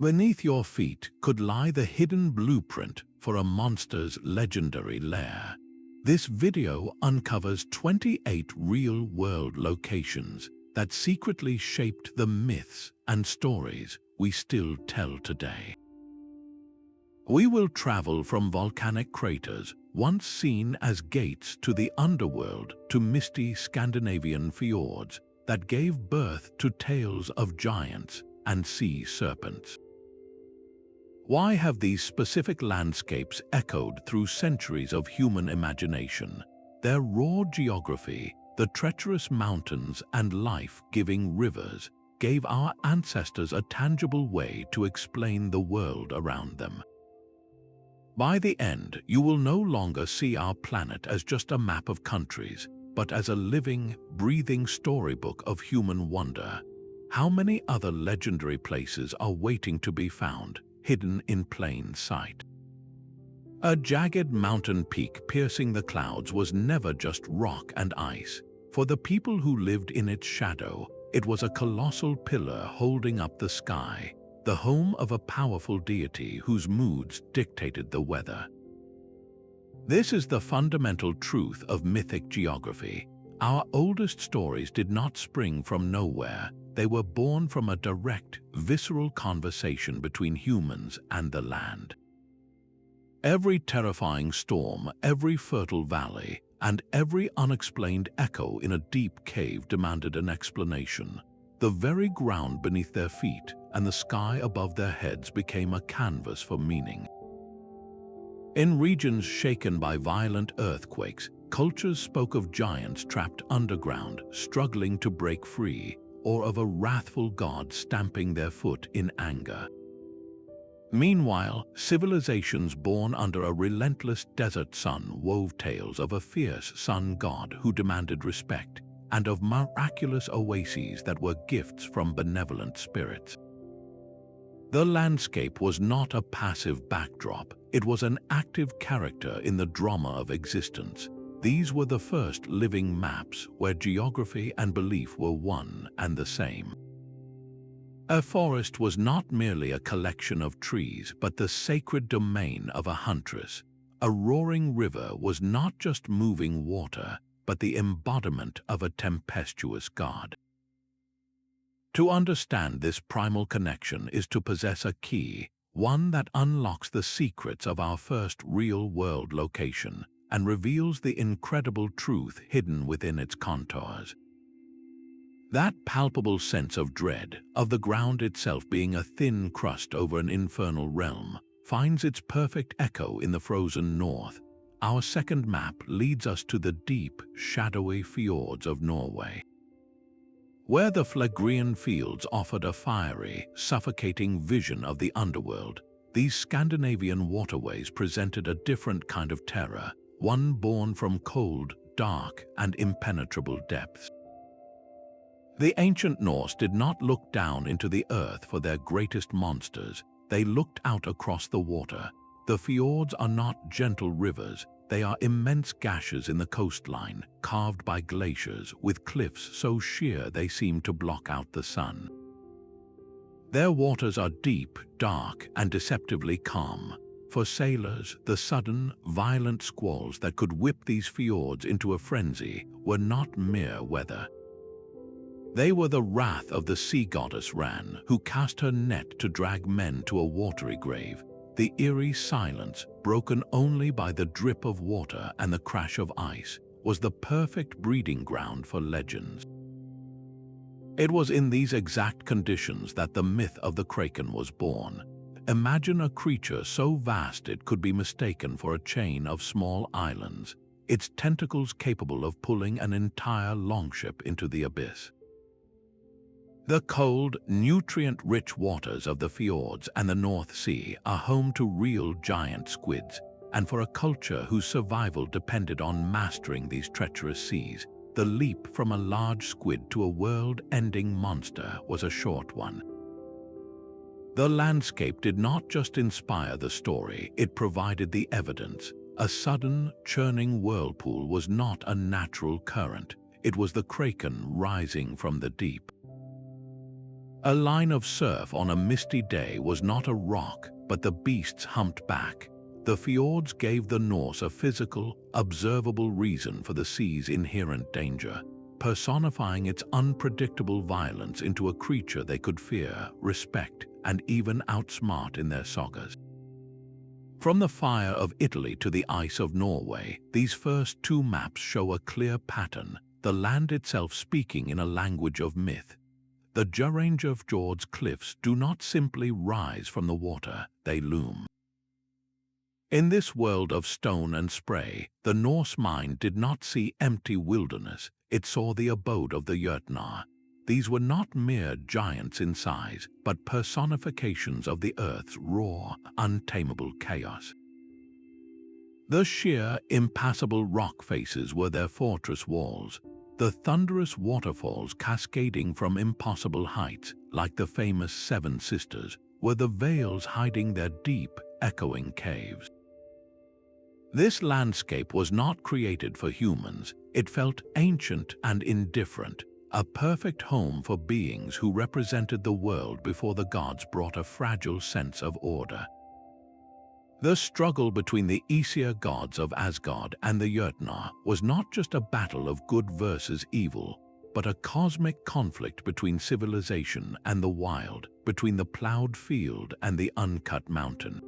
Beneath your feet could lie the hidden blueprint for a monster's legendary lair. This video uncovers 28 real-world locations that secretly shaped the myths and stories we still tell today. We will travel from volcanic craters, once seen as gates to the underworld, to misty Scandinavian fjords that gave birth to tales of giants and sea serpents. Why have these specific landscapes echoed through centuries of human imagination? Their raw geography, the treacherous mountains and life-giving rivers, gave our ancestors a tangible way to explain the world around them. By the end, you will no longer see our planet as just a map of countries, but as a living, breathing storybook of human wonder. How many other legendary places are waiting to be found, hidden in plain sight? A jagged mountain peak piercing the clouds was never just rock and ice. For the people who lived in its shadow, it was a colossal pillar holding up the sky, the home of a powerful deity whose moods dictated the weather. This is the fundamental truth of mythic geography. Our oldest stories did not spring from nowhere. They were born from a direct, visceral conversation between humans and the land. Every terrifying storm, every fertile valley, and every unexplained echo in a deep cave demanded an explanation. The very ground beneath their feet and the sky above their heads became a canvas for meaning. In regions shaken by violent earthquakes, cultures spoke of giants trapped underground, struggling to break free, or of a wrathful god stamping their foot in anger. Meanwhile, civilizations born under a relentless desert sun wove tales of a fierce sun god who demanded respect, and of miraculous oases that were gifts from benevolent spirits. The landscape was not a passive backdrop, it was an active character in the drama of existence. These were the first living maps where geography and belief were one and the same. A forest was not merely a collection of trees, but the sacred domain of a huntress. A roaring river was not just moving water, but the embodiment of a tempestuous god. To understand this primal connection is to possess a key, one that unlocks the secrets of our first real-world location and reveals the incredible truth hidden within its contours. That palpable sense of dread, of the ground itself being a thin crust over an infernal realm, finds its perfect echo in the frozen north. Our second map leads us to the deep, shadowy fjords of Norway. Where the Phlegraean fields offered a fiery, suffocating vision of the underworld, these Scandinavian waterways presented a different kind of terror, one born from cold, dark, and impenetrable depths. The ancient Norse did not look down into the earth for their greatest monsters, they looked out across the water. The fjords are not gentle rivers, they are immense gashes in the coastline, carved by glaciers, with cliffs so sheer they seem to block out the sun. Their waters are deep, dark, and deceptively calm. For sailors, the sudden, violent squalls that could whip these fjords into a frenzy were not mere weather. They were the wrath of the sea goddess Ran, who cast her net to drag men to a watery grave. The eerie silence, broken only by the drip of water and the crash of ice, was the perfect breeding ground for legends. It was in these exact conditions that the myth of the Kraken was born. Imagine a creature so vast it could be mistaken for a chain of small islands, its tentacles capable of pulling an entire longship into the abyss. The cold, nutrient-rich waters of the fjords and the North Sea are home to real giant squids, and for a culture whose survival depended on mastering these treacherous seas, the leap from a large squid to a world-ending monster was a short one. The landscape did not just inspire the story, it provided the evidence. A sudden, churning whirlpool was not a natural current, it was the Kraken rising from the deep. A line of surf on a misty day was not a rock, but the beasts humped back. The fjords gave the Norse a physical, observable reason for the sea's inherent danger, personifying its unpredictable violence into a creature they could fear, respect, and even outsmart in their sagas. From the fire of Italy to the ice of Norway, these first two maps show a clear pattern, the land itself speaking in a language of myth. The Geology of Fjords cliffs do not simply rise from the water, they loom. In this world of stone and spray, the Norse mind did not see empty wilderness, it saw the abode of the Lerna. These were not mere giants in size, but personifications of the earth's raw, untamable chaos. The sheer, impassable rock faces were their fortress walls, the thunderous waterfalls cascading from impossible heights, like the famous Seven Sisters, were the vales hiding their deep, echoing caves. This landscape was not created for humans, it felt ancient and indifferent, a perfect home for beings who represented the world before the gods brought a fragile sense of order. The struggle between the Aesir gods of Asgard and the Lerna was not just a battle of good versus evil, but a cosmic conflict between civilization and the wild, between the plowed field and the uncut mountain.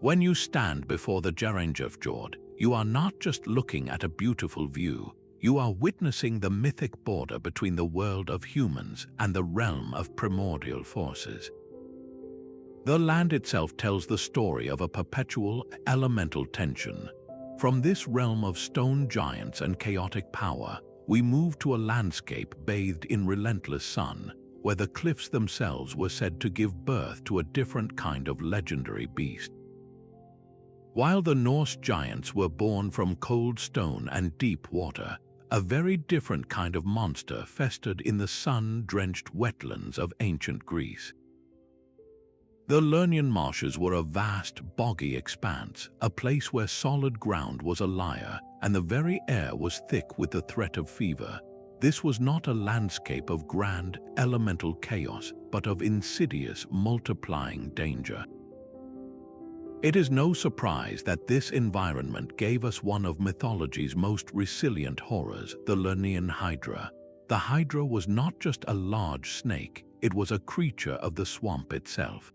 When you stand before the Geology of Fjords, you are not just looking at a beautiful view, you are witnessing the mythic border between the world of humans and the realm of primordial forces. The land itself tells the story of a perpetual, elemental tension. From this realm of stone giants and chaotic power, we move to a landscape bathed in relentless sun, where the cliffs themselves were said to give birth to a different kind of legendary beast. While the Norse giants were born from cold stone and deep water, a very different kind of monster festered in the sun-drenched wetlands of ancient Greece. The Lernian marshes were a vast, boggy expanse, a place where solid ground was a liar and the very air was thick with the threat of fever. This was not a landscape of grand, elemental chaos, but of insidious, multiplying danger. It is no surprise that this environment gave us one of mythology's most resilient horrors, the Lernian Hydra. The Hydra was not just a large snake, it was a creature of the swamp itself.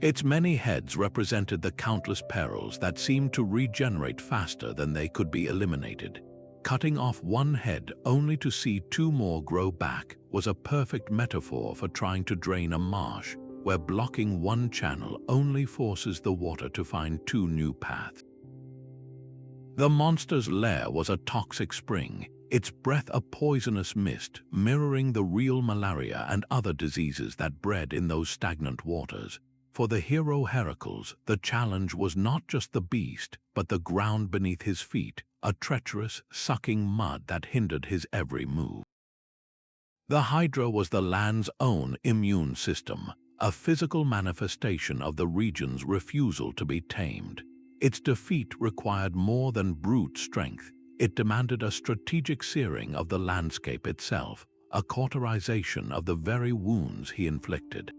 Its many heads represented the countless perils that seemed to regenerate faster than they could be eliminated. Cutting off one head only to see two more grow back was a perfect metaphor for trying to drain a marsh, where blocking one channel only forces the water to find two new paths. The monster's lair was a toxic spring, its breath a poisonous mist, mirroring the real malaria and other diseases that bred in those stagnant waters. For the hero Heracles, the challenge was not just the beast, but the ground beneath his feet, a treacherous, sucking mud that hindered his every move. The Hydra was the land's own immune system, a physical manifestation of the region's refusal to be tamed. Its defeat required more than brute strength. It demanded a strategic searing of the landscape itself, a cauterization of the very wounds he inflicted.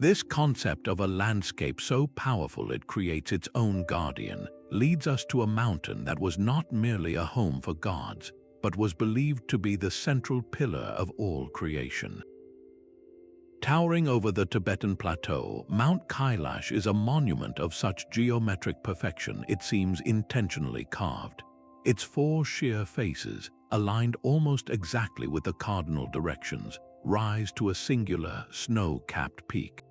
This concept of a landscape so powerful it creates its own guardian leads us to a mountain that was not merely a home for gods, but was believed to be the central pillar of all creation. Towering over the Tibetan plateau, Mount Kailash is a monument of such geometric perfection it seems intentionally carved. Its four sheer faces, aligned almost exactly with the cardinal directions, rise to a singular, snow-capped peak.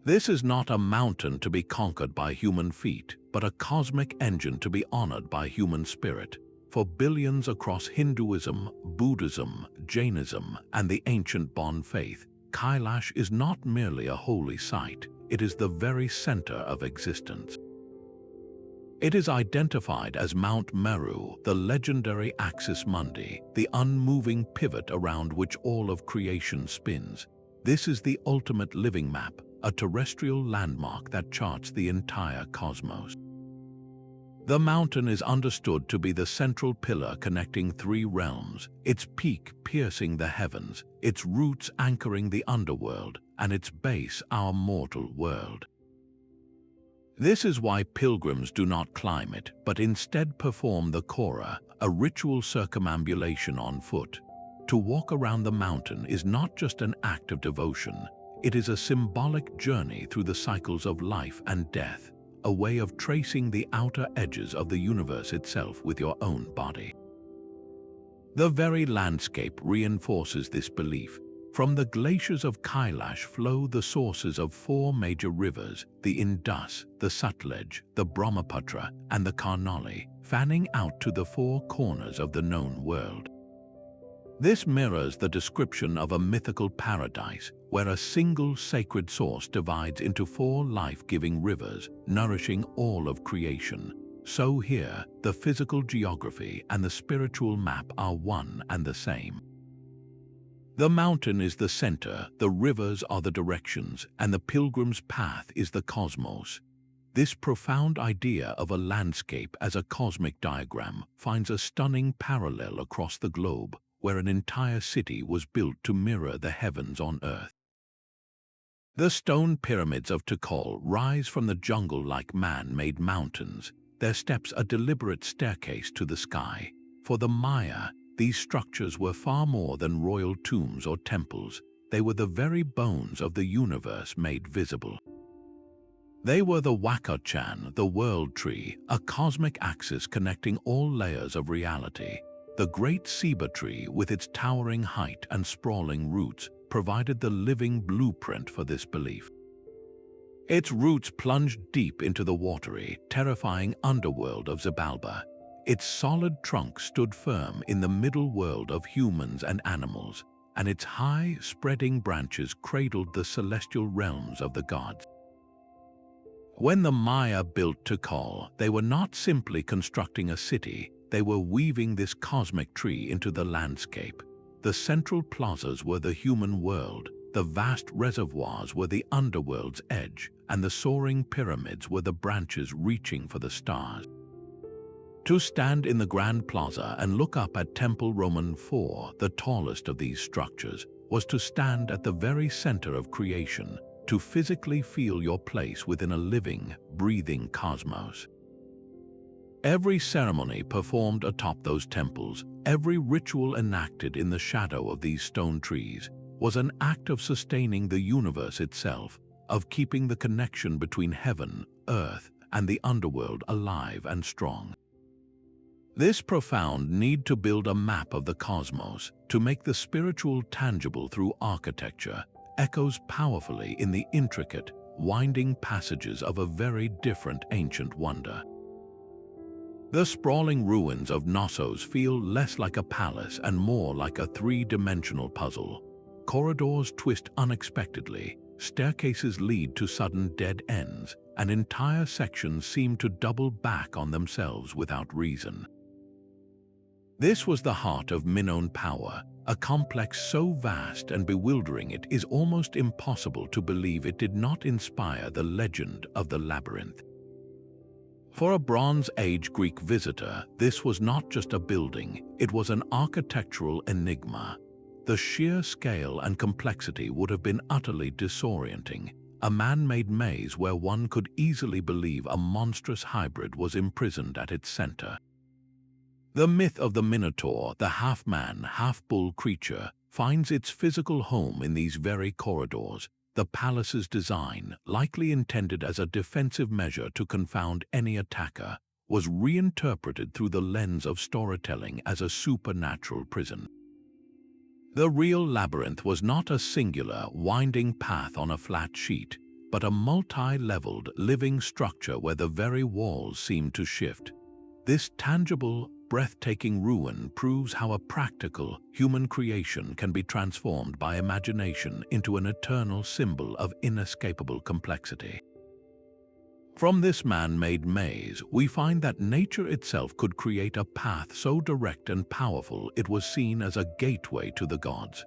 This is not a mountain to be conquered by human feet, but a cosmic engine to be honored by human spirit. For billions across Hinduism, Buddhism, Jainism, and the ancient Bon faith, Kailash is not merely a holy site, it is the very center of existence. It is identified as Mount Meru, the legendary Axis Mundi, the unmoving pivot around which all of creation spins. This is the ultimate living map, a terrestrial landmark that charts the entire cosmos. The mountain is understood to be the central pillar connecting three realms, its peak piercing the heavens, its roots anchoring the underworld, and its base our mortal world. This is why pilgrims do not climb it, but instead perform the Kora, a ritual circumambulation on foot. To walk around the mountain is not just an act of devotion, it is a symbolic journey through the cycles of life and death, a way of tracing the outer edges of the universe itself with your own body. The very landscape reinforces this belief. From the glaciers of Kailash flow the sources of four major rivers, the Indus, the Sutlej, the Brahmaputra, and the Karnali, fanning out to the four corners of the known world. This mirrors the description of a mythical paradise, where a single sacred source divides into four life-giving rivers, nourishing all of creation. So here, the physical geography and the spiritual map are one and the same. The mountain is the center, the rivers are the directions, and the pilgrim's path is the cosmos. This profound idea of a landscape as a cosmic diagram finds a stunning parallel across the globe, where an entire city was built to mirror the heavens on earth. The stone pyramids of Tikal rise from the jungle like man-made mountains, their steps a deliberate staircase to the sky. For the Maya, these structures were far more than royal tombs or temples. They were the very bones of the universe made visible. They were the Wakachan, the world tree, a cosmic axis connecting all layers of reality. The great ceiba tree, with its towering height and sprawling roots, provided the living blueprint for this belief. Its roots plunged deep into the watery, terrifying underworld of Xibalba. Its solid trunk stood firm in the middle world of humans and animals, and its high, spreading branches cradled the celestial realms of the gods. When the Maya built Tikal, they were not simply constructing a city, they were weaving this cosmic tree into the landscape. The central plazas were the human world, the vast reservoirs were the underworld's edge, and the soaring pyramids were the branches reaching for the stars. To stand in the Grand Plaza and look up at Temple Roman 4, the tallest of these structures, was to stand at the very center of creation, to physically feel your place within a living, breathing cosmos. Every ceremony performed atop those temples, every ritual enacted in the shadow of these stone trees, was an act of sustaining the universe itself, of keeping the connection between heaven, earth, and the underworld alive and strong. This profound need to build a map of the cosmos, to make the spiritual tangible through architecture, echoes powerfully in the intricate, winding passages of a very different ancient wonder. The sprawling ruins of Knossos feel less like a palace and more like a three-dimensional puzzle. Corridors twist unexpectedly, staircases lead to sudden dead ends, and entire sections seem to double back on themselves without reason. This was the heart of Minoan power, a complex so vast and bewildering it is almost impossible to believe it did not inspire the legend of the labyrinth. For a Bronze Age Greek visitor, this was not just a building, it was an architectural enigma. The sheer scale and complexity would have been utterly disorienting, a man-made maze where one could easily believe a monstrous hybrid was imprisoned at its center. The myth of the Minotaur, the half-man, half-bull creature, finds its physical home in these very corridors. The palace's design, likely intended as a defensive measure to confound any attacker, was reinterpreted through the lens of storytelling as a supernatural prison. The real labyrinth was not a singular, winding path on a flat sheet, but a multi-leveled, living structure where the very walls seemed to shift. This tangible, breathtaking ruin proves how a practical, human creation can be transformed by imagination into an eternal symbol of inescapable complexity. From this man-made maze, we find that nature itself could create a path so direct and powerful it was seen as a gateway to the gods.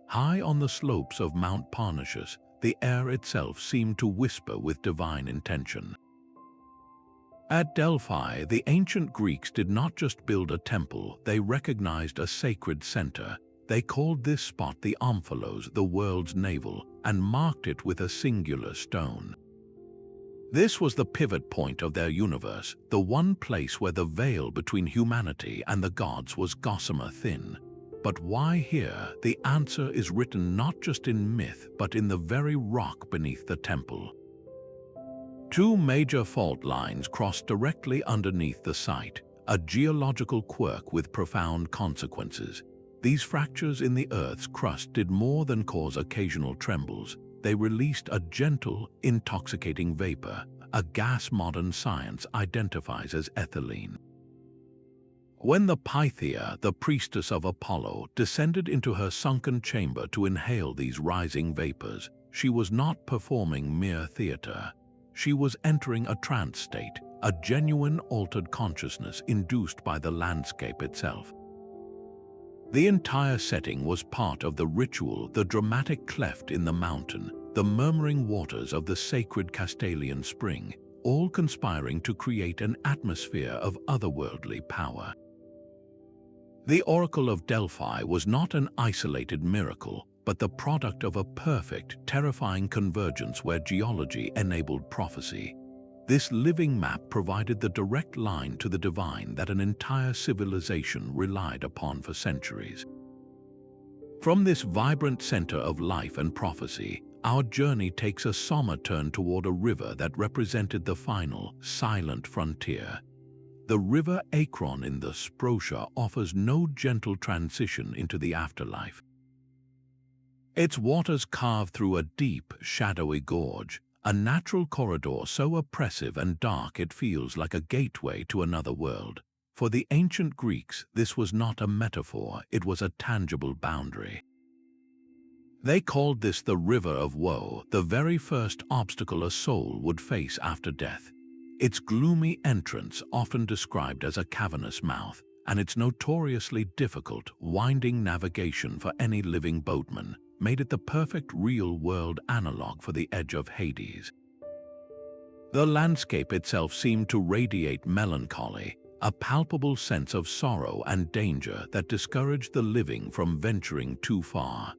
High on the slopes of Mount Kailash, the air itself seemed to whisper with divine intention. At Delphi, the ancient Greeks did not just build a temple, they recognized a sacred center. They called this spot the Omphalos, the world's navel, and marked it with a singular stone. This was the pivot point of their universe, the one place where the veil between humanity and the gods was gossamer thin. But why here? The answer is written not just in myth, but in the very rock beneath the temple. Two major fault lines cross directly underneath the site, a geological quirk with profound consequences. These fractures in the Earth's crust did more than cause occasional trembles. They released a gentle, intoxicating vapor, a gas modern science identifies as ethylene. When the Pythia, the priestess of Apollo, descended into her sunken chamber to inhale these rising vapors, she was not performing mere theater. She was entering a trance state, a genuine altered consciousness induced by the landscape itself. The entire setting was part of the ritual, the dramatic cleft in the mountain, the murmuring waters of the sacred Castalian spring, all conspiring to create an atmosphere of otherworldly power. The Oracle of Delphi was not an isolated miracle, but the product of a perfect, terrifying convergence where geology enabled prophecy. This living map provided the direct line to the divine that an entire civilization relied upon for centuries. From this vibrant center of life and prophecy, our journey takes a somber turn toward a river that represented the final, silent frontier. The river Akron in the Sprotia offers no gentle transition into the afterlife. Its waters carve through a deep, shadowy gorge, a natural corridor so oppressive and dark it feels like a gateway to another world. For the ancient Greeks, this was not a metaphor, it was a tangible boundary. They called this the River of Woe, the very first obstacle a soul would face after death. Its gloomy entrance, often described as a cavernous mouth, and its notoriously difficult, winding navigation for any living boatman, made it the perfect real-world analog for the edge of Hades. The landscape itself seemed to radiate melancholy, a palpable sense of sorrow and danger that discouraged the living from venturing too far.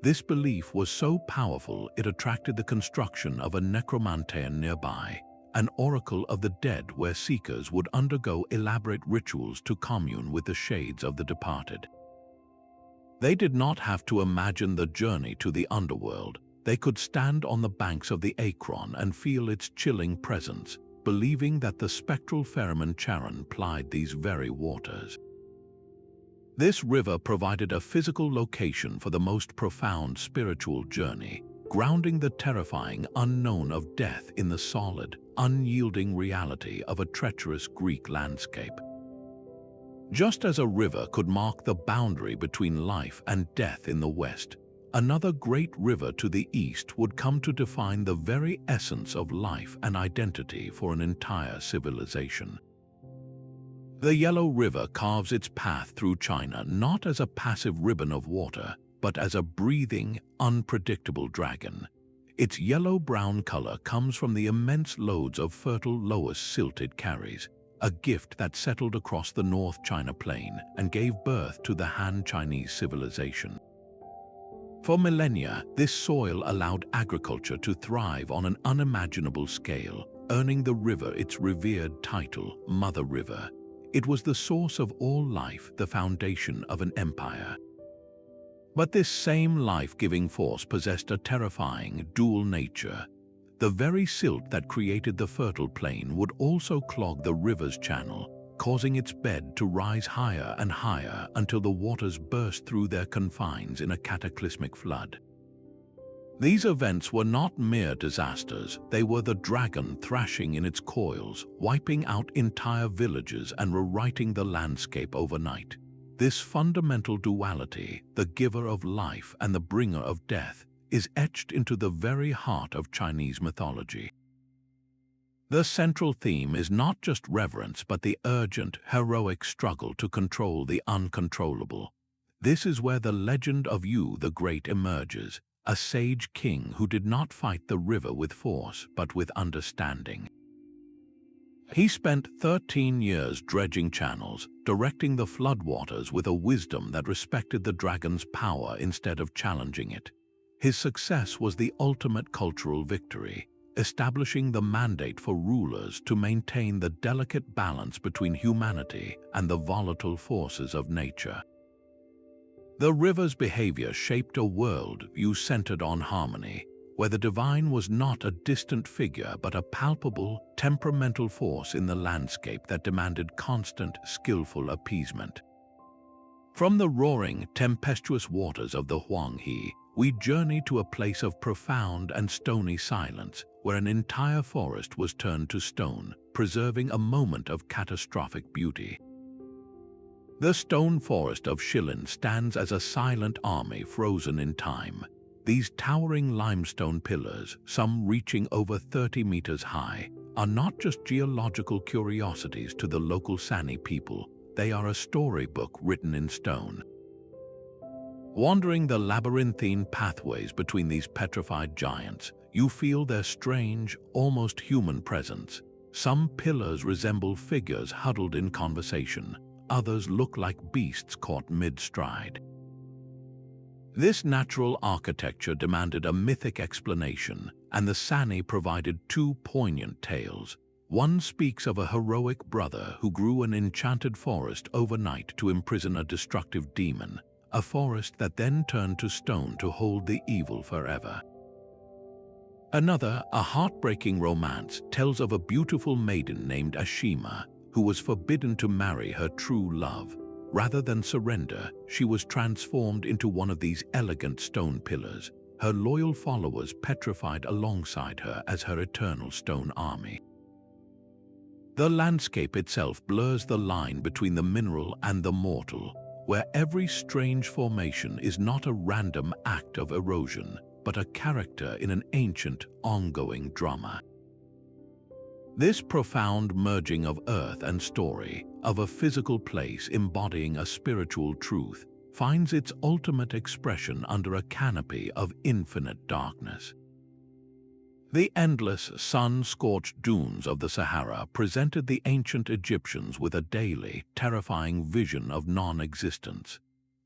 This belief was so powerful it attracted the construction of a necromantean nearby, an oracle of the dead where seekers would undergo elaborate rituals to commune with the shades of the departed. They did not have to imagine the journey to the underworld. They could stand on the banks of the Akron and feel its chilling presence, believing that the spectral ferryman Charon plied these very waters. This river provided a physical location for the most profound spiritual journey, grounding the terrifying unknown of death in the solid, unyielding reality of a treacherous Greek landscape. Just as a river could mark the boundary between life and death in the west, another great river to the east would come to define the very essence of life and identity for an entire civilization. The Yellow River carves its path through China not as a passive ribbon of water, but as a breathing, unpredictable dragon. Its yellow-brown color comes from the immense loads of fertile loess silt it carries, a gift that settled across the North China Plain and gave birth to the Han Chinese civilization. For millennia, this soil allowed agriculture to thrive on an unimaginable scale, earning the river its revered title, Mother River. It was the source of all life, the foundation of an empire. But this same life-giving force possessed a terrifying, dual nature. The very silt that created the fertile plain would also clog the river's channel, causing its bed to rise higher and higher until the waters burst through their confines in a cataclysmic flood. These events were not mere disasters, they were the dragon thrashing in its coils, wiping out entire villages and rewriting the landscape overnight. This fundamental duality, the giver of life and the bringer of death, is etched into the very heart of Chinese mythology. The central theme is not just reverence but the urgent, heroic struggle to control the uncontrollable. This is where the legend of Yu the Great emerges, a sage king who did not fight the river with force but with understanding. He spent 13 years dredging channels, directing the floodwaters with a wisdom that respected the dragon's power instead of challenging it. His success was the ultimate cultural victory, establishing the mandate for rulers to maintain the delicate balance between humanity and the volatile forces of nature. The river's behavior shaped a worldview centered on harmony, where the divine was not a distant figure but a palpable, temperamental force in the landscape that demanded constant, skillful appeasement. From the roaring, tempestuous waters of the Huanghe, we journey to a place of profound and stony silence, where an entire forest was turned to stone, preserving a moment of catastrophic beauty. The stone forest of Shilin stands as a silent army frozen in time. These towering limestone pillars, some reaching over 30 meters high, are not just geological curiosities to the local Sani people, they are a storybook written in stone. Wandering the labyrinthine pathways between these petrified giants, you feel their strange, almost human presence. Some pillars resemble figures huddled in conversation, others look like beasts caught mid-stride. This natural architecture demanded a mythic explanation, and the Sani provided two poignant tales. One speaks of a heroic brother who grew an enchanted forest overnight to imprison a destructive demon, a forest that then turned to stone to hold the evil forever. Another, a heartbreaking romance, tells of a beautiful maiden named Ashima, who was forbidden to marry her true love. Rather than surrender, she was transformed into one of these elegant stone pillars, her loyal followers petrified alongside her as her eternal stone army. The landscape itself blurs the line between the mineral and the mortal, where every strange formation is not a random act of erosion, but a character in an ancient, ongoing drama. This profound merging of earth and story, of a physical place embodying a spiritual truth, finds its ultimate expression under a canopy of infinite darkness. The endless, sun-scorched dunes of the Sahara presented the ancient Egyptians with a daily, terrifying vision of non-existence.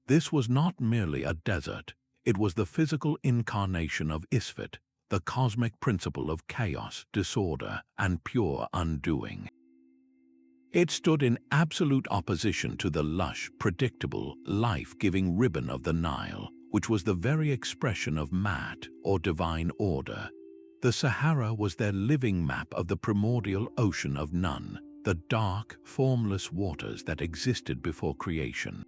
This was not merely a desert, it was the physical incarnation of Isfet, the cosmic principle of chaos, disorder, and pure undoing. It stood in absolute opposition to the lush, predictable, life-giving ribbon of the Nile, which was the very expression of Mat, or divine order. The Sahara was their living map of the primordial ocean of Nun, the dark, formless waters that existed before creation.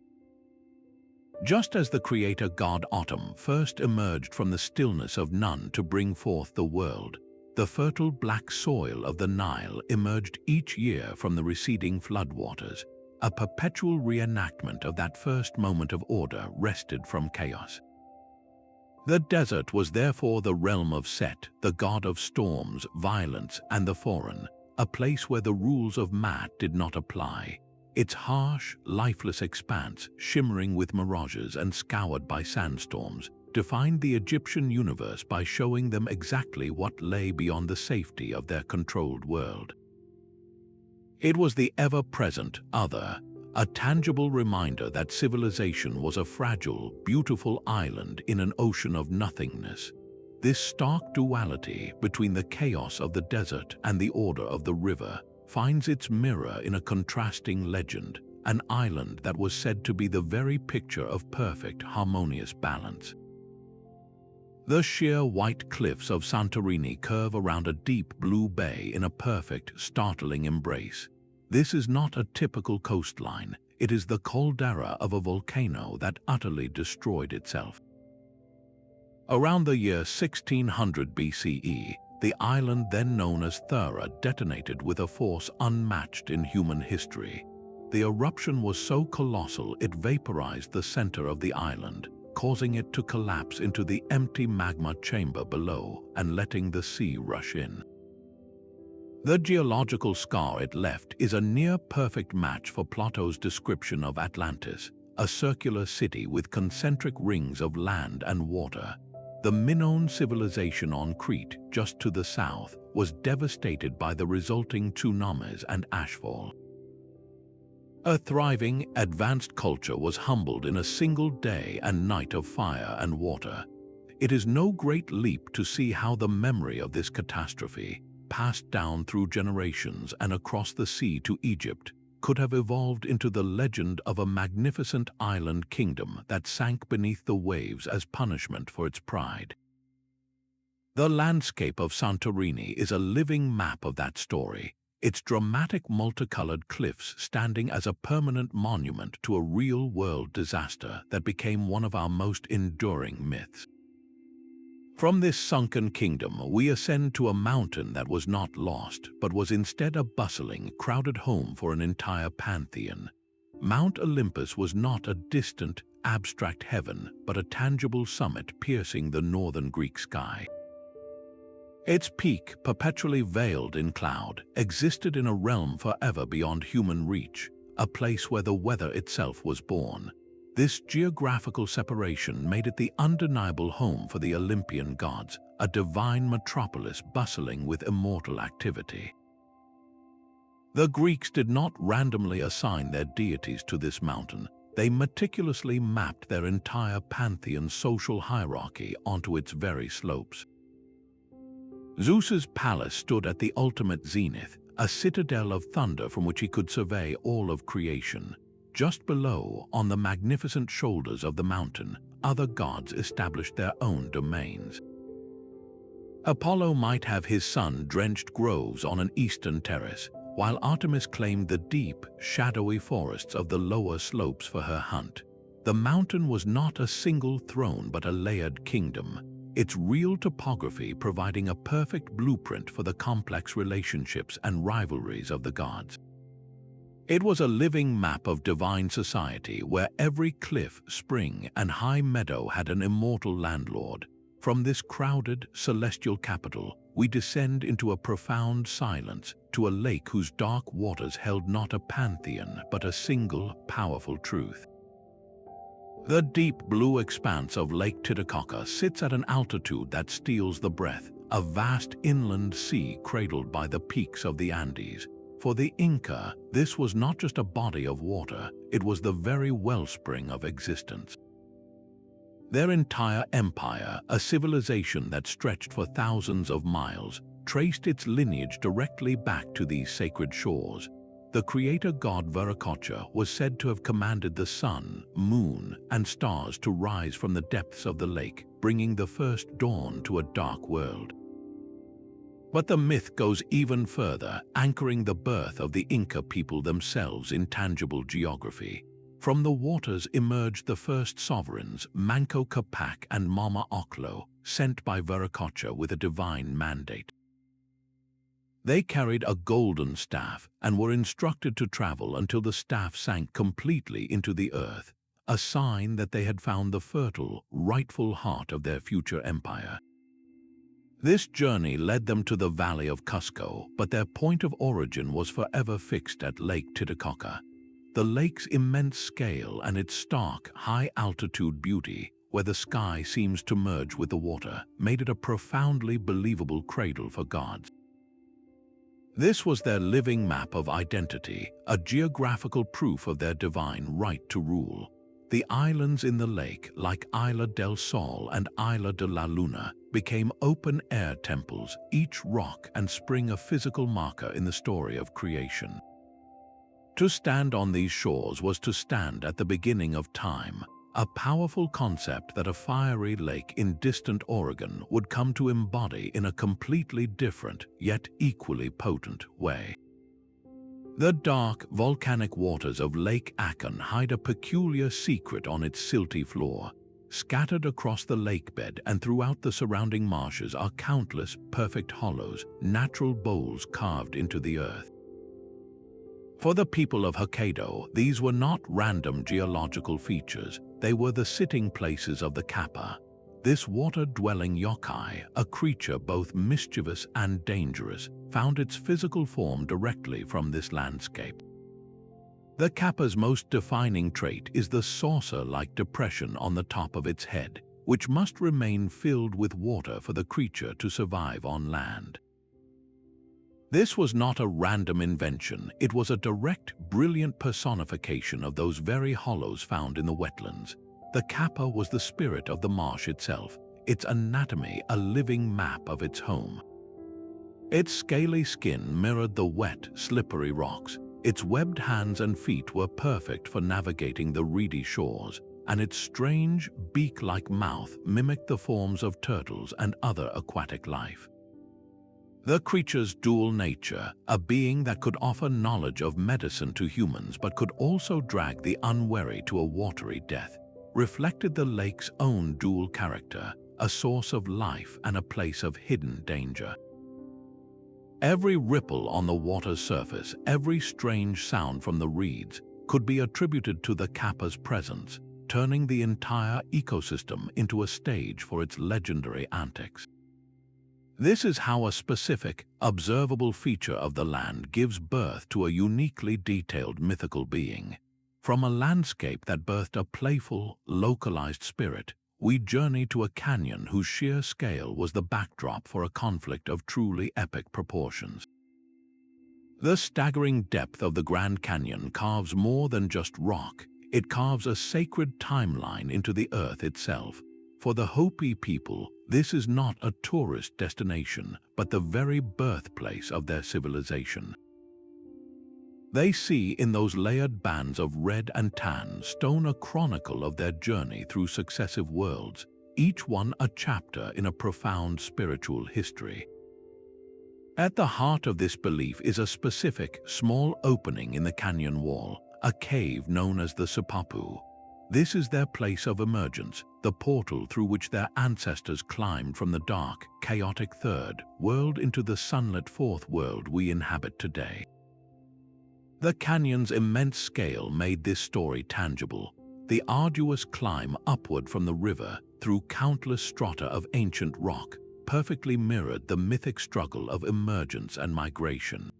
Just as the creator god Autumn first emerged from the stillness of Nun to bring forth the world, the fertile black soil of the Nile emerged each year from the receding floodwaters, a perpetual reenactment of that first moment of order wrested from chaos. The desert was therefore the realm of Set, the god of storms, violence, and the foreign, a place where the rules of Mat did not apply. Its harsh, lifeless expanse, shimmering with mirages and scoured by sandstorms, defined the Egyptian universe by showing them exactly what lay beyond the safety of their controlled world. It was the ever-present other, a tangible reminder that civilization was a fragile, beautiful island in an ocean of nothingness. This stark duality between the chaos of the desert and the order of the river finds its mirror in a contrasting legend, an island that was said to be the very picture of perfect, harmonious balance. The sheer white cliffs of Santorini curve around a deep blue bay in a perfect, startling embrace. This is not a typical coastline, it is the caldera of a volcano that utterly destroyed itself. Around the year 1600 BCE, the island then known as Thera detonated with a force unmatched in human history. The eruption was so colossal it vaporized the center of the island, causing it to collapse into the empty magma chamber below and letting the sea rush in. The geological scar it left is a near-perfect match for Plato's description of Atlantis, a circular city with concentric rings of land and water. The Minoan civilization on Crete, just to the south, was devastated by the resulting tsunamis and ashfall. A thriving, advanced culture was humbled in a single day and night of fire and water. It is no great leap to see how the memory of this catastrophe, passed down through generations and across the sea to Egypt, could have evolved into the legend of a magnificent island kingdom that sank beneath the waves as punishment for its pride. The landscape of Santorini is a living map of that story, its dramatic multicolored cliffs standing as a permanent monument to a real-world disaster that became one of our most enduring myths. From this sunken kingdom, we ascend to a mountain that was not lost, but was instead a bustling, crowded home for an entire pantheon. Mount Olympus was not a distant, abstract heaven, but a tangible summit piercing the northern Greek sky. Its peak, perpetually veiled in cloud, existed in a realm forever beyond human reach, a place where the weather itself was born. This geographical separation made it the undeniable home for the Olympian gods, a divine metropolis bustling with immortal activity. The Greeks did not randomly assign their deities to this mountain. They meticulously mapped their entire pantheon's social hierarchy onto its very slopes. Zeus's palace stood at the ultimate zenith, a citadel of thunder from which he could survey all of creation. Just below, on the magnificent shoulders of the mountain, other gods established their own domains. Apollo might have his sun-drenched groves on an eastern terrace, while Artemis claimed the deep, shadowy forests of the lower slopes for her hunt. The mountain was not a single throne but a layered kingdom, its real topography providing a perfect blueprint for the complex relationships and rivalries of the gods. It was a living map of divine society where every cliff, spring, and high meadow had an immortal landlord. From this crowded, celestial capital, we descend into a profound silence, to a lake whose dark waters held not a pantheon but a single, powerful truth. The deep blue expanse of Lake Titicaca sits at an altitude that steals the breath, a vast inland sea cradled by the peaks of the Andes. For the Inca, this was not just a body of water, it was the very wellspring of existence. Their entire empire, a civilization that stretched for thousands of miles, traced its lineage directly back to these sacred shores. The creator god Viracocha was said to have commanded the sun, moon, and stars to rise from the depths of the lake, bringing the first dawn to a dark world. But the myth goes even further, anchoring the birth of the Inca people themselves in tangible geography. From the waters emerged the first sovereigns, Manco Capac and Mama Oclo, sent by Viracocha with a divine mandate. They carried a golden staff and were instructed to travel until the staff sank completely into the earth, a sign that they had found the fertile, rightful heart of their future empire. This journey led them to the Valley of Cusco, but their point of origin was forever fixed at Lake Titicaca. The lake's immense scale and its stark, high-altitude beauty, where the sky seems to merge with the water, made it a profoundly believable cradle for gods. This was their living map of identity, a geographical proof of their divine right to rule. The islands in the lake, like Isla del Sol and Isla de la Luna, became open-air temples, each rock and spring a physical marker in the story of creation. To stand on these shores was to stand at the beginning of time, a powerful concept that a fiery lake in distant Oregon would come to embody in a completely different, yet equally potent way. The dark, volcanic waters of Lake Akon hide a peculiar secret on its silty floor. Scattered across the lakebed and throughout the surrounding marshes are countless perfect hollows, natural bowls carved into the earth. For the people of Hokkaido, these were not random geological features, they were the sitting places of the Kappa. This water-dwelling yokai, a creature both mischievous and dangerous, found its physical form directly from this landscape. The Kappa's most defining trait is the saucer-like depression on the top of its head. which must remain filled with water for the creature to survive on land. This was not a random invention, it was a direct, brilliant personification of those very hollows found in the wetlands. The kappa was the spirit of the marsh itself, its anatomy a living map of its home. Its scaly skin mirrored the wet, slippery rocks, its webbed hands and feet were perfect for navigating the reedy shores, and its strange, beak-like mouth mimicked the forms of turtles and other aquatic life. The creature's dual nature, a being that could offer knowledge of medicine to humans but could also drag the unwary to a watery death, reflected the lake's own dual character, a source of life and a place of hidden danger. Every ripple on the water's surface, every strange sound from the reeds, could be attributed to the kappa's presence, turning the entire ecosystem into a stage for its legendary antics. This is how a specific, observable feature of the land gives birth to a uniquely detailed mythical being. From a landscape that birthed a playful, localized spirit, we journey to a canyon whose sheer scale was the backdrop for a conflict of truly epic proportions. The staggering depth of the Grand Canyon carves more than just rock, it carves a sacred timeline into the earth itself. For the Hopi people, this is not a tourist destination, but the very birthplace of their civilization. They see in those layered bands of red and tan stone a chronicle of their journey through successive worlds, each one a chapter in a profound spiritual history. At the heart of this belief is a specific, small opening in the canyon wall, a cave known as the Sipapu. This is their place of emergence, the portal through which their ancestors climbed from the dark, chaotic third world into the sunlit fourth world we inhabit today. The canyon's immense scale made this story tangible. The arduous climb upward from the river through countless strata of ancient rock perfectly mirrored the mythic struggle of emergence and migration.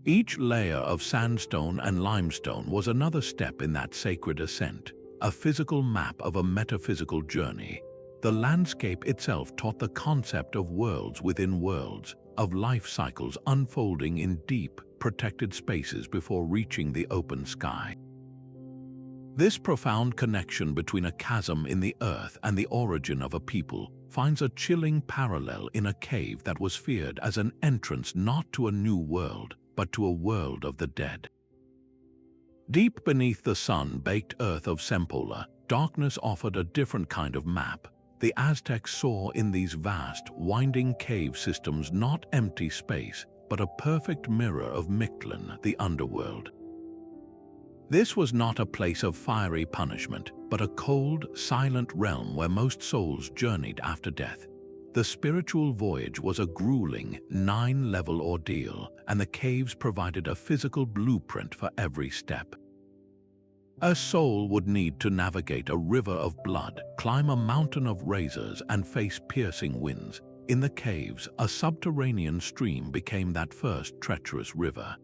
Each layer of sandstone and limestone was another step in that sacred ascent, a physical map of a metaphysical journey. The landscape itself taught the concept of worlds within worlds, of life cycles unfolding in deep, protected spaces before reaching the open sky. This profound connection between a chasm in the earth and the origin of a people finds a chilling parallel in a cave that was feared as an entrance not to a new world, but to a world of the dead. Deep beneath the sun-baked earth of Sempola, darkness offered a different kind of map. The Aztecs saw in these vast, winding cave systems not empty space, but a perfect mirror of Mictlan, the underworld. This was not a place of fiery punishment, but a cold, silent realm where most souls journeyed after death. The spiritual voyage was a grueling, 9-level ordeal, and the caves provided a physical blueprint for every step. A soul would need to navigate a river of blood, climb a mountain of razors, and face piercing winds. In the caves, a subterranean stream became that first treacherous river.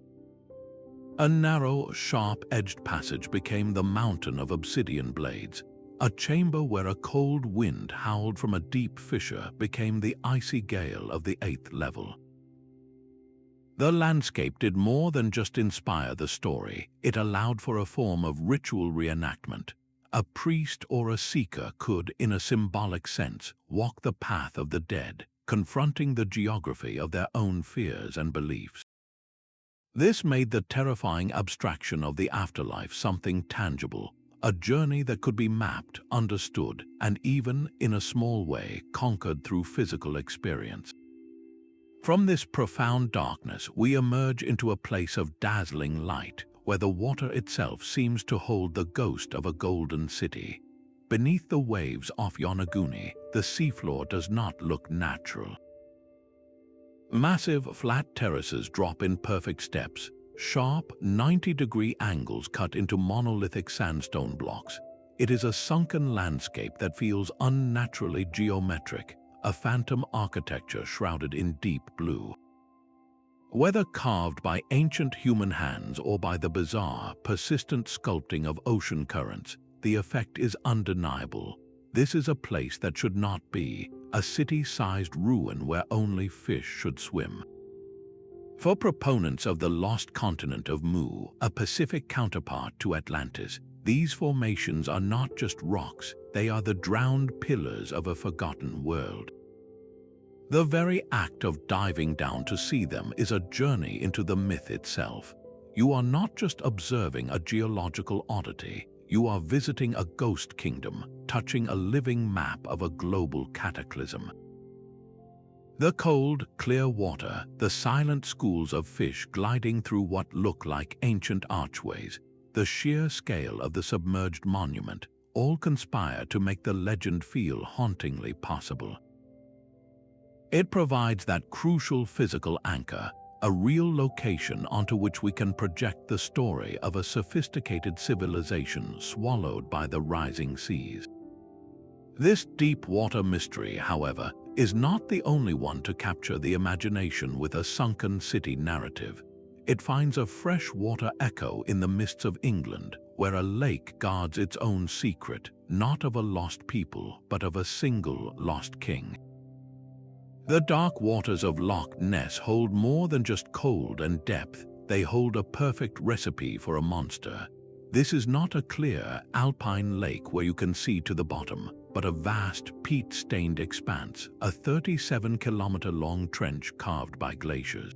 A narrow, sharp-edged passage became the mountain of obsidian blades. A chamber where a cold wind howled from a deep fissure became the icy gale of the 8th level. The landscape did more than just inspire the story, it allowed for a form of ritual reenactment. A priest or a seeker could, in a symbolic sense, walk the path of the dead, confronting the geography of their own fears and beliefs. This made the terrifying abstraction of the afterlife something tangible, a journey that could be mapped, understood, and even, in a small way, conquered through physical experience. From this profound darkness, we emerge into a place of dazzling light, where the water itself seems to hold the ghost of a golden city. Beneath the waves off Yonaguni, the seafloor does not look natural. Massive, flat terraces drop in perfect steps. Sharp, 90-degree angles cut into monolithic sandstone blocks. It is a sunken landscape that feels unnaturally geometric, a phantom architecture shrouded in deep blue. Whether carved by ancient human hands or by the bizarre, persistent sculpting of ocean currents, the effect is undeniable. This is a place that should not be, a city-sized ruin where only fish should swim. For proponents of the lost continent of Mu, a Pacific counterpart to Atlantis, these formations are not just rocks, they are the drowned pillars of a forgotten world. The very act of diving down to see them is a journey into the myth itself. You are not just observing a geological oddity, you are visiting a ghost kingdom, touching a living map of a global cataclysm. The cold, clear water, the silent schools of fish gliding through what look like ancient archways, the sheer scale of the submerged monument, all conspire to make the legend feel hauntingly possible. It provides that crucial physical anchor, a real location onto which we can project the story of a sophisticated civilization swallowed by the rising seas. This deep water mystery, however, is not the only one to capture the imagination with a sunken city narrative. It finds a freshwater echo in the mists of England, where a lake guards its own secret, not of a lost people, but of a single lost king. The dark waters of Loch Ness hold more than just cold and depth, they hold a perfect recipe for a monster. This is not a clear, alpine lake where you can see to the bottom, but a vast, peat-stained expanse, a 37-kilometer-long trench carved by glaciers.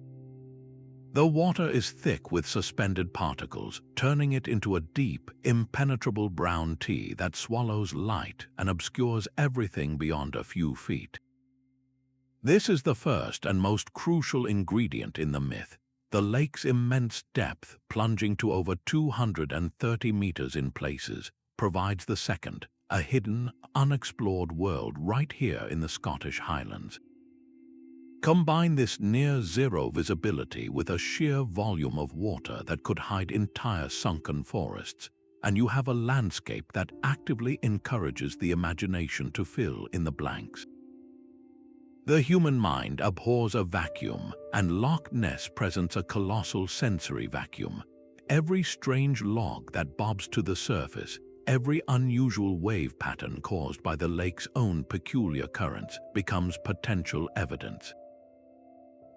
The water is thick with suspended particles, turning it into a deep, impenetrable brown tea that swallows light and obscures everything beyond a few feet. This is the first and most crucial ingredient in the myth. The lake's immense depth, plunging to over 230 meters in places, provides the second, a hidden, unexplored world right here in the Scottish Highlands. Combine this near-zero visibility with a sheer volume of water that could hide entire sunken forests, and you have a landscape that actively encourages the imagination to fill in the blanks. The human mind abhors a vacuum, and Loch Ness presents a colossal sensory vacuum. Every strange log that bobs to the surface, every unusual wave pattern caused by the lake's own peculiar currents becomes potential evidence.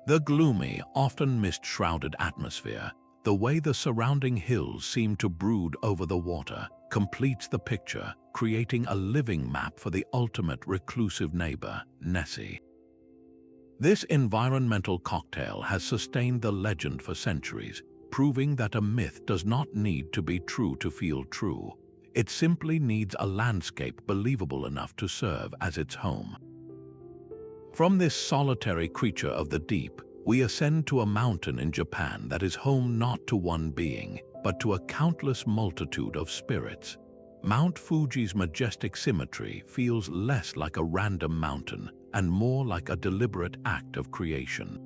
The gloomy, often mist-shrouded atmosphere, the way the surrounding hills seem to brood over the water, completes the picture, creating a living map for the ultimate reclusive neighbor, Nessie. This environmental cocktail has sustained the legend for centuries, proving that a myth does not need to be true to feel true. It simply needs a landscape believable enough to serve as its home. From this solitary creature of the deep, we ascend to a mountain in Japan that is home not to one being, but to a countless multitude of spirits. Mount Fuji's majestic symmetry feels less like a random mountain and more like a deliberate act of creation.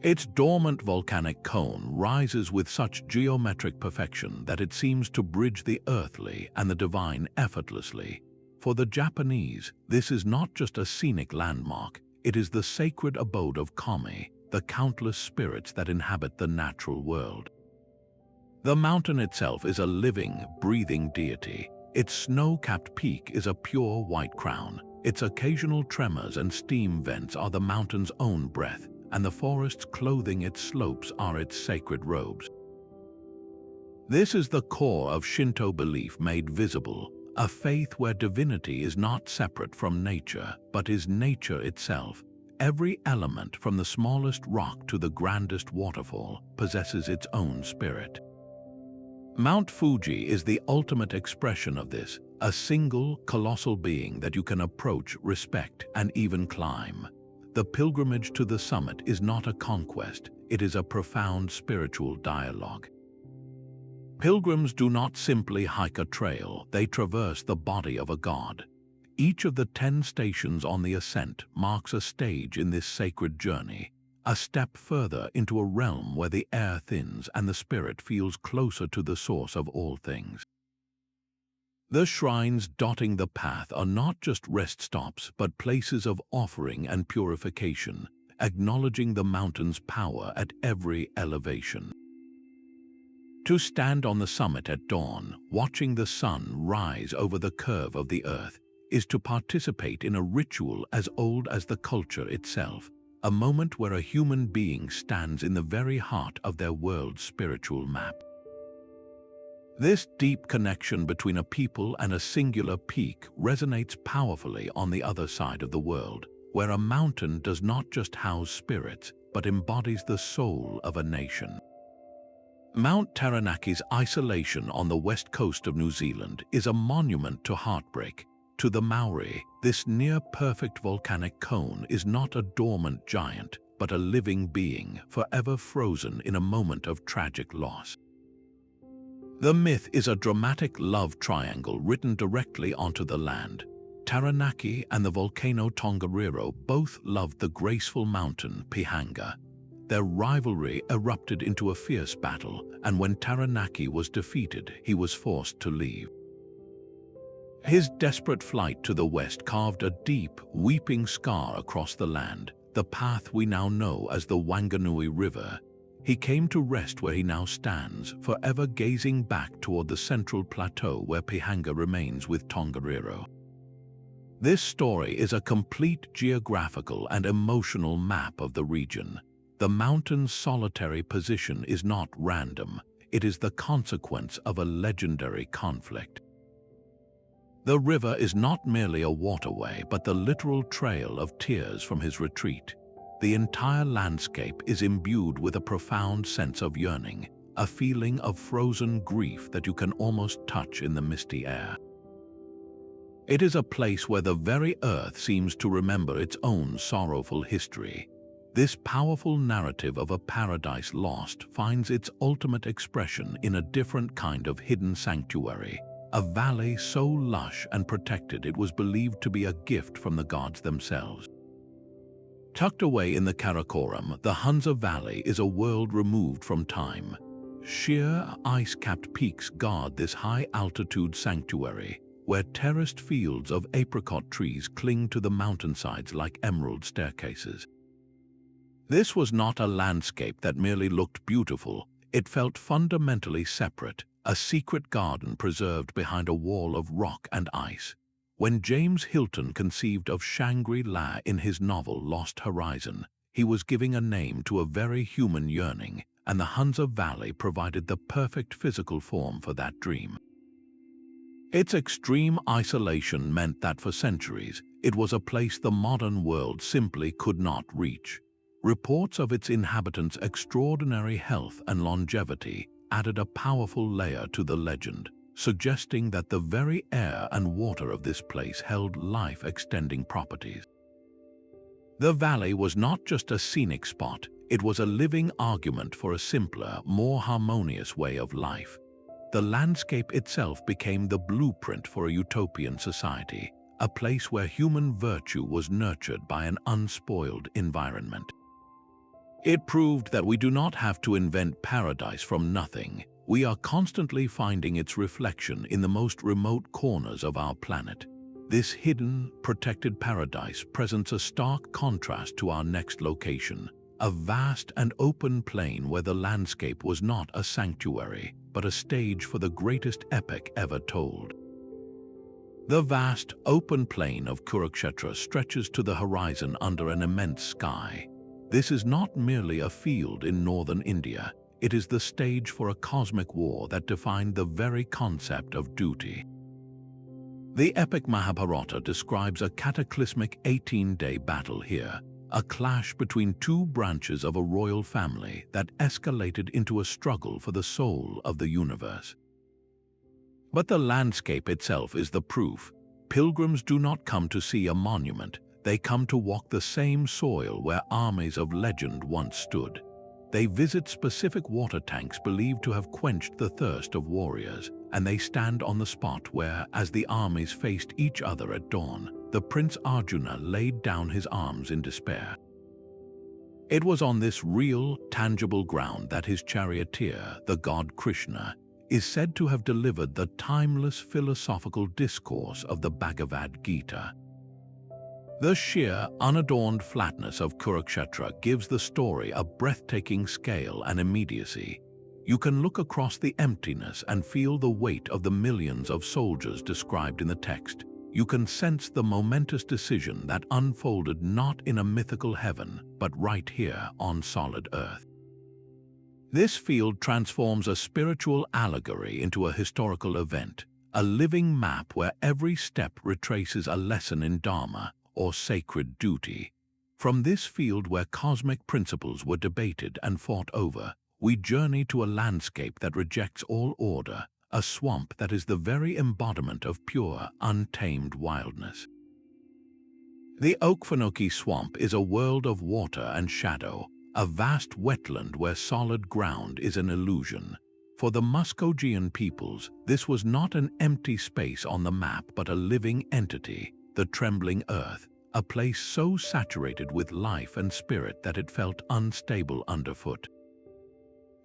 Its dormant volcanic cone rises with such geometric perfection that it seems to bridge the earthly and the divine effortlessly. For the Japanese, this is not just a scenic landmark, it is the sacred abode of kami, the countless spirits that inhabit the natural world. The mountain itself is a living, breathing deity. Its snow-capped peak is a pure white crown. Its occasional tremors and steam vents are the mountain's own breath, and the forests clothing its slopes are its sacred robes. This is the core of Shinto belief made visible, a faith where divinity is not separate from nature, but is nature itself. Every element, from the smallest rock to the grandest waterfall, possesses its own spirit. Mount Fuji is the ultimate expression of this, a single, colossal being that you can approach, respect, and even climb. The pilgrimage to the summit is not a conquest, it is a profound spiritual dialogue. Pilgrims do not simply hike a trail, they traverse the body of a god. Each of the 10 stations on the ascent marks a stage in this sacred journey, a step further into a realm where the air thins and the spirit feels closer to the source of all things. The shrines dotting the path are not just rest stops but places of offering and purification, acknowledging the mountain's power at every elevation. To stand on the summit at dawn, watching the sun rise over the curve of the earth, is to participate in a ritual as old as the culture itself, a moment where a human being stands in the very heart of their world's spiritual map. This deep connection between a people and a singular peak resonates powerfully on the other side of the world, where a mountain does not just house spirits, but embodies the soul of a nation. Mount Taranaki's isolation on the west coast of New Zealand is a monument to heartbreak. To the Maori, this near-perfect volcanic cone is not a dormant giant, but a living being, forever frozen in a moment of tragic loss. The myth is a dramatic love triangle written directly onto the land. Taranaki and the volcano Tongariro both loved the graceful mountain Pihanga. Their rivalry erupted into a fierce battle, and when Taranaki was defeated, he was forced to leave. His desperate flight to the west carved a deep, weeping scar across the land, the path we now know as the Wanganui River. He came to rest where he now stands, forever gazing back toward the central plateau where Pihanga remains with Tongariro. This story is a complete geographical and emotional map of the region. The mountain's solitary position is not random, it is the consequence of a legendary conflict. The river is not merely a waterway, but the literal trail of tears from his retreat. The entire landscape is imbued with a profound sense of yearning, a feeling of frozen grief that you can almost touch in the misty air. It is a place where the very earth seems to remember its own sorrowful history. This powerful narrative of a paradise lost finds its ultimate expression in a different kind of hidden sanctuary, a valley so lush and protected it was believed to be a gift from the gods themselves. Tucked away in the Karakoram, the Hunza Valley is a world removed from time. Sheer, ice-capped peaks guard this high-altitude sanctuary, where terraced fields of apricot trees cling to the mountainsides like emerald staircases. This was not a landscape that merely looked beautiful, it felt fundamentally separate, a secret garden preserved behind a wall of rock and ice. When James Hilton conceived of Shangri-La in his novel Lost Horizon, he was giving a name to a very human yearning, and the Hunza Valley provided the perfect physical form for that dream. Its extreme isolation meant that for centuries, it was a place the modern world simply could not reach. Reports of its inhabitants' extraordinary health and longevity added a powerful layer to the legend, suggesting that the very air and water of this place held life-extending properties. The valley was not just a scenic spot, it was a living argument for a simpler, more harmonious way of life. The landscape itself became the blueprint for a utopian society, a place where human virtue was nurtured by an unspoiled environment. It proved that we do not have to invent paradise from nothing. We are constantly finding its reflection in the most remote corners of our planet. This hidden, protected paradise presents a stark contrast to our next location, a vast and open plain where the landscape was not a sanctuary, but a stage for the greatest epic ever told. The vast, open plain of Kurukshetra stretches to the horizon under an immense sky. This is not merely a field in northern India, it is the stage for a cosmic war that defined the very concept of duty. The epic Mahabharata describes a cataclysmic 18-day battle here, a clash between two branches of a royal family that escalated into a struggle for the soul of the universe. But the landscape itself is the proof. Pilgrims do not come to see a monument, they come to walk the same soil where armies of legend once stood. They visit specific water tanks believed to have quenched the thirst of warriors, and they stand on the spot where, as the armies faced each other at dawn, the Prince Arjuna laid down his arms in despair. It was on this real, tangible ground that his charioteer, the god Krishna, is said to have delivered the timeless philosophical discourse of the Bhagavad Gita. The sheer, unadorned flatness of Kurukshetra gives the story a breathtaking scale and immediacy. You can look across the emptiness and feel the weight of the millions of soldiers described in the text. you can sense the momentous decision that unfolded not in a mythical heaven, but right here on solid earth. This field transforms a spiritual allegory into a historical event, a living map where every step retraces a lesson in Dharma or sacred duty. From this field where cosmic principles were debated and fought over, we journey to a landscape that rejects all order, a swamp that is the very embodiment of pure, untamed wildness. The Okefenokee Swamp is a world of water and shadow, a vast wetland where solid ground is an illusion. For the Muskogean peoples, this was not an empty space on the map but a living entity, the trembling earth, a place so saturated with life and spirit that it felt unstable underfoot.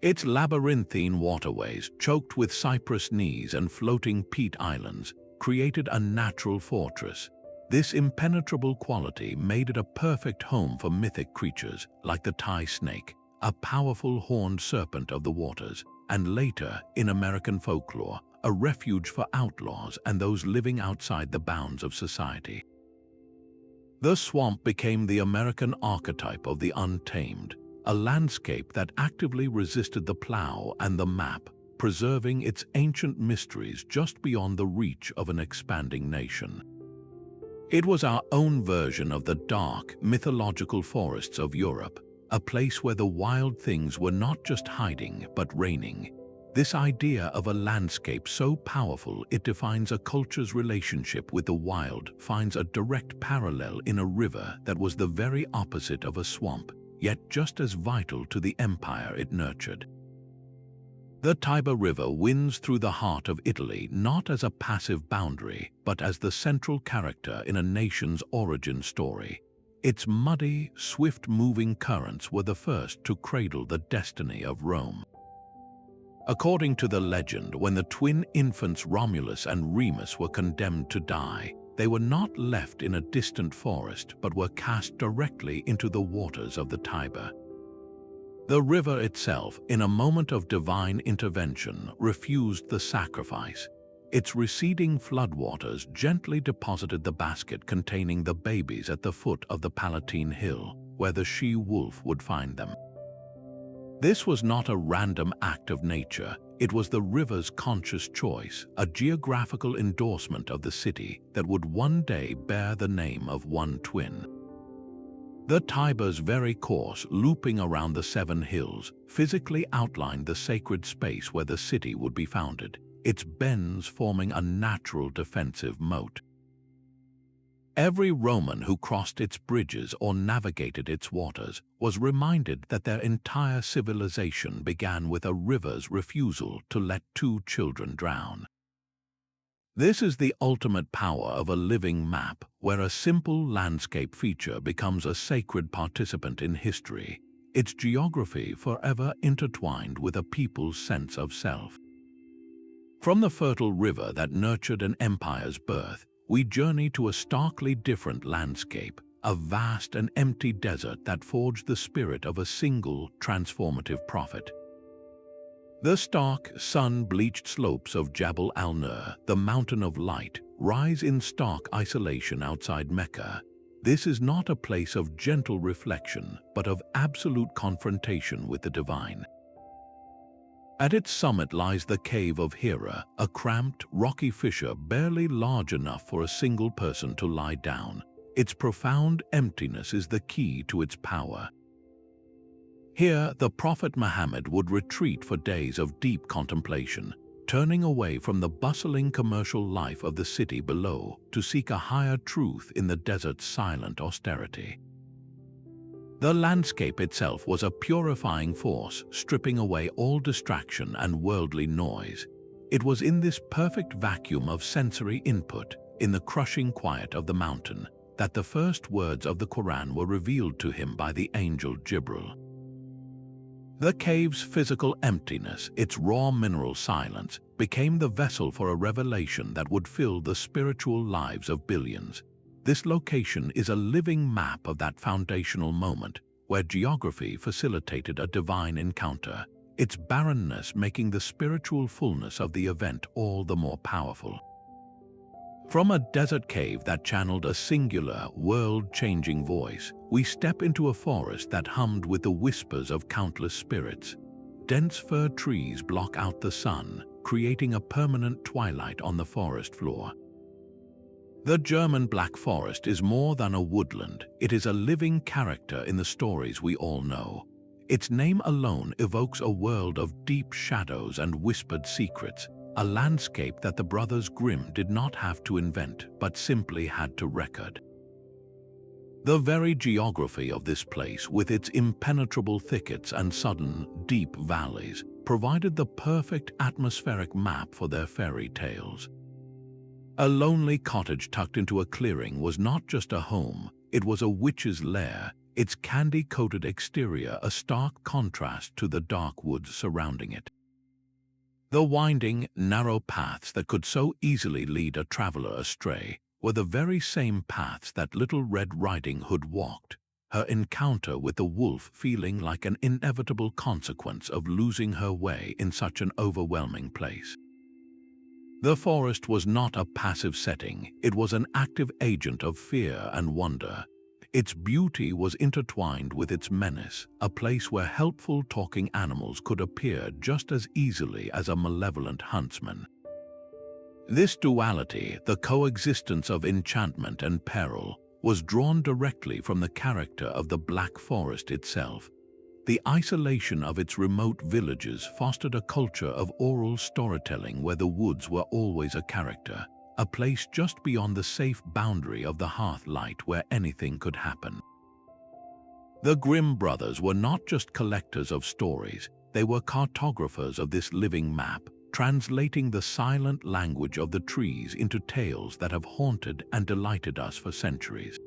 Its labyrinthine waterways, choked with cypress knees and floating peat islands, created a natural fortress. This impenetrable quality made it a perfect home for mythic creatures like the tie snake, a powerful horned serpent of the waters, and later, in American folklore, a refuge for outlaws and those living outside the bounds of society. The swamp became the American archetype of the untamed, a landscape that actively resisted the plow and the map, preserving its ancient mysteries just beyond the reach of an expanding nation. It was our own version of the dark, mythological forests of Europe, a place where the wild things were not just hiding but reigning. This idea of a landscape so powerful it defines a culture's relationship with the wild finds a direct parallel in a river that was the very opposite of a swamp, yet just as vital to the empire it nurtured. The Tiber River winds through the heart of Italy not as a passive boundary, but as the central character in a nation's origin story. Its muddy, swift-moving currents were the first to cradle the destiny of Rome. According to the legend, when the twin infants Romulus and Remus were condemned to die, they were not left in a distant forest but were cast directly into the waters of the Tiber. The river itself, in a moment of divine intervention, refused the sacrifice. Its receding floodwaters gently deposited the basket containing the babies at the foot of the Palatine Hill, where the she-wolf would find them. This was not a random act of nature, it was the river's conscious choice, a geographical endorsement of the city that would one day bear the name of one twin. The Tiber's very course, looping around the 7 hills, physically outlined the sacred space where the city would be founded, its bends forming a natural defensive moat. Every Roman who crossed its bridges or navigated its waters was reminded that their entire civilization began with a river's refusal to let 2 children drown. This is the ultimate power of a living map, where a simple landscape feature becomes a sacred participant in history, its geography forever intertwined with a people's sense of self. From the fertile river that nurtured an empire's birth, we journey to a starkly different landscape, a vast and empty desert that forged the spirit of a single transformative prophet. The stark, sun-bleached slopes of Jabal al-Nur, the Mountain of Light, rise in stark isolation outside Mecca. This is not a place of gentle reflection, but of absolute confrontation with the divine. At its summit lies the Cave of Hera, a cramped, rocky fissure barely large enough for a single person to lie down. Its profound emptiness is the key to its power. Here, the Prophet Muhammad would retreat for days of deep contemplation, turning away from the bustling commercial life of the city below to seek a higher truth in the desert's silent austerity. The landscape itself was a purifying force, stripping away all distraction and worldly noise. It was in this perfect vacuum of sensory input, in the crushing quiet of the mountain, that the first words of the Quran were revealed to him by the angel Jibril. The cave's physical emptiness, its raw mineral silence, became the vessel for a revelation that would fill the spiritual lives of billions. This location is a living map of that foundational moment, where geography facilitated a divine encounter, its barrenness making the spiritual fullness of the event all the more powerful. From a desert cave that channeled a singular, world-changing voice, we step into a forest that hummed with the whispers of countless spirits. Dense fir trees block out the sun, creating a permanent twilight on the forest floor. The German Black Forest is more than a woodland. It is a living character in the stories we all know. Its name alone evokes a world of deep shadows and whispered secrets, a landscape that the Brothers Grimm did not have to invent, but simply had to record. The very geography of this place, with its impenetrable thickets and sudden, deep valleys, provided the perfect atmospheric map for their fairy tales. A lonely cottage tucked into a clearing was not just a home, it was a witch's lair, its candy-coated exterior a stark contrast to the dark woods surrounding it. The winding, narrow paths that could so easily lead a traveler astray were the very same paths that Little Red Riding Hood walked, her encounter with the wolf feeling like an inevitable consequence of losing her way in such an overwhelming place. The forest was not a passive setting, it was an active agent of fear and wonder. Its beauty was intertwined with its menace, a place where helpful talking animals could appear just as easily as a malevolent huntsman. This duality, the coexistence of enchantment and peril, was drawn directly from the character of the Black Forest itself. The isolation of its remote villages fostered a culture of oral storytelling where the woods were always a character, a place just beyond the safe boundary of the hearth light where anything could happen. The Grimm brothers were not just collectors of stories, they were cartographers of this living map, translating the silent language of the trees into tales that have haunted and delighted us for centuries.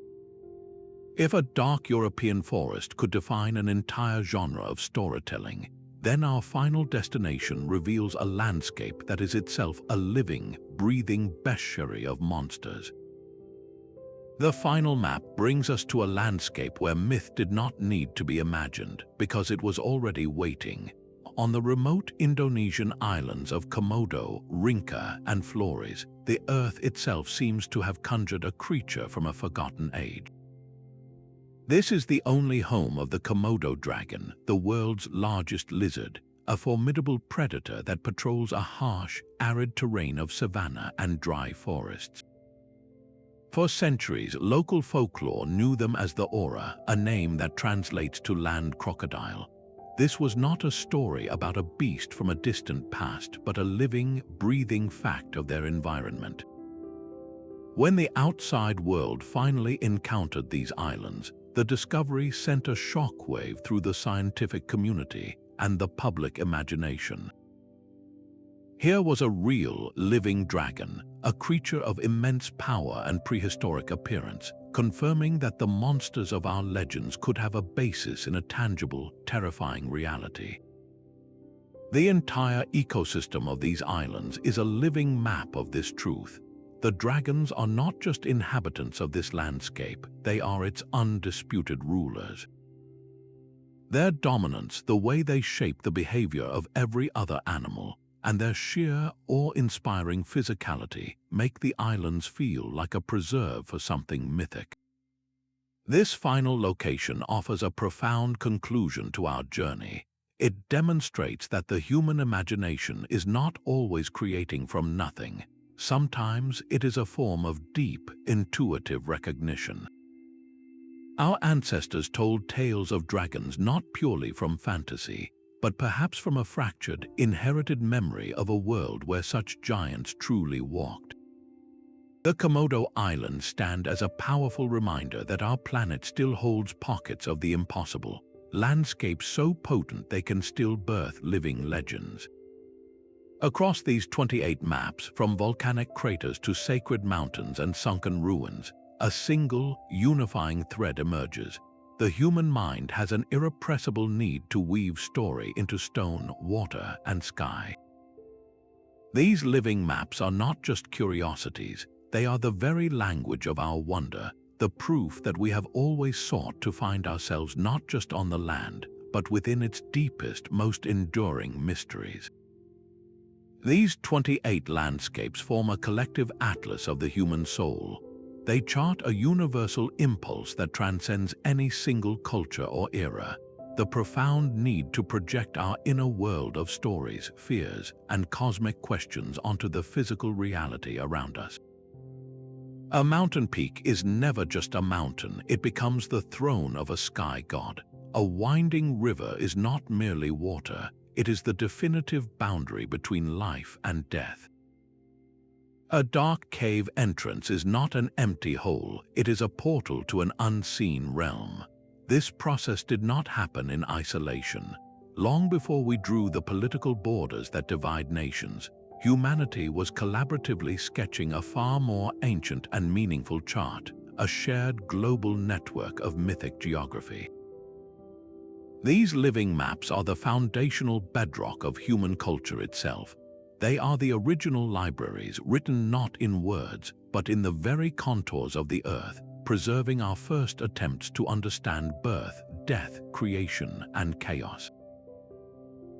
If a dark European forest could define an entire genre of storytelling, then our final destination reveals a landscape that is itself a living, breathing bestiary of monsters. The final map brings us to a landscape where myth did not need to be imagined because it was already waiting. On the remote Indonesian islands of Komodo, Rinca, and Flores, the earth itself seems to have conjured a creature from a forgotten age. This is the only home of the Komodo dragon, the world's largest lizard, a formidable predator that patrols a harsh, arid terrain of savanna and dry forests. For centuries, local folklore knew them as the Ora, a name that translates to land crocodile. This was not a story about a beast from a distant past, but a living, breathing fact of their environment. When the outside world finally encountered these islands, the discovery sent a shockwave through the scientific community and the public imagination. Here was a real, living dragon, a creature of immense power and prehistoric appearance, confirming that the monsters of our legends could have a basis in a tangible, terrifying reality. The entire ecosystem of these islands is a living map of this truth. The dragons are not just inhabitants of this landscape, they are its undisputed rulers. Their dominance, the way they shape the behavior of every other animal, and their sheer, awe-inspiring physicality make the islands feel like a preserve for something mythic. This final location offers a profound conclusion to our journey. It demonstrates that the human imagination is not always creating from nothing. Sometimes it is a form of deep, intuitive recognition. Our ancestors told tales of dragons not purely from fantasy, but perhaps from a fractured, inherited memory of a world where such giants truly walked. The Komodo Islands stand as a powerful reminder that our planet still holds pockets of the impossible, landscapes so potent they can still birth living legends. Across these 28 maps, from volcanic craters to sacred mountains and sunken ruins, a single, unifying thread emerges. The human mind has an irrepressible need to weave story into stone, water, and sky. These living maps are not just curiosities, they are the very language of our wonder, the proof that we have always sought to find ourselves not just on the land, but within its deepest, most enduring mysteries. These 28 landscapes form a collective atlas of the human soul. They chart a universal impulse that transcends any single culture or era, the profound need to project our inner world of stories, fears, and cosmic questions onto the physical reality around us. A mountain peak is never just a mountain, it becomes the throne of a sky god. A winding river is not merely water, it is the definitive boundary between life and death. A dark cave entrance is not an empty hole, it is a portal to an unseen realm. This process did not happen in isolation. Long before we drew the political borders that divide nations, humanity was collaboratively sketching a far more ancient and meaningful chart, a shared global network of mythic geography. These living maps are the foundational bedrock of human culture itself. They are the original libraries written not in words, but in the very contours of the earth, preserving our first attempts to understand birth, death, creation, and chaos.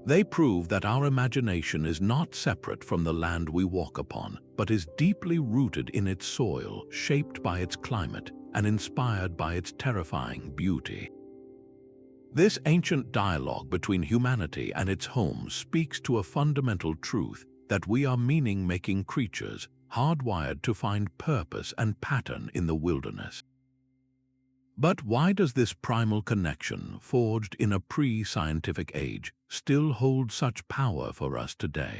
They prove that our imagination is not separate from the land we walk upon, but is deeply rooted in its soil, shaped by its climate, and inspired by its terrifying beauty. This ancient dialogue between humanity and its home speaks to a fundamental truth that we are meaning-making creatures, hardwired to find purpose and pattern in the wilderness. But why does this primal connection, forged in a pre-scientific age, still hold such power for us today?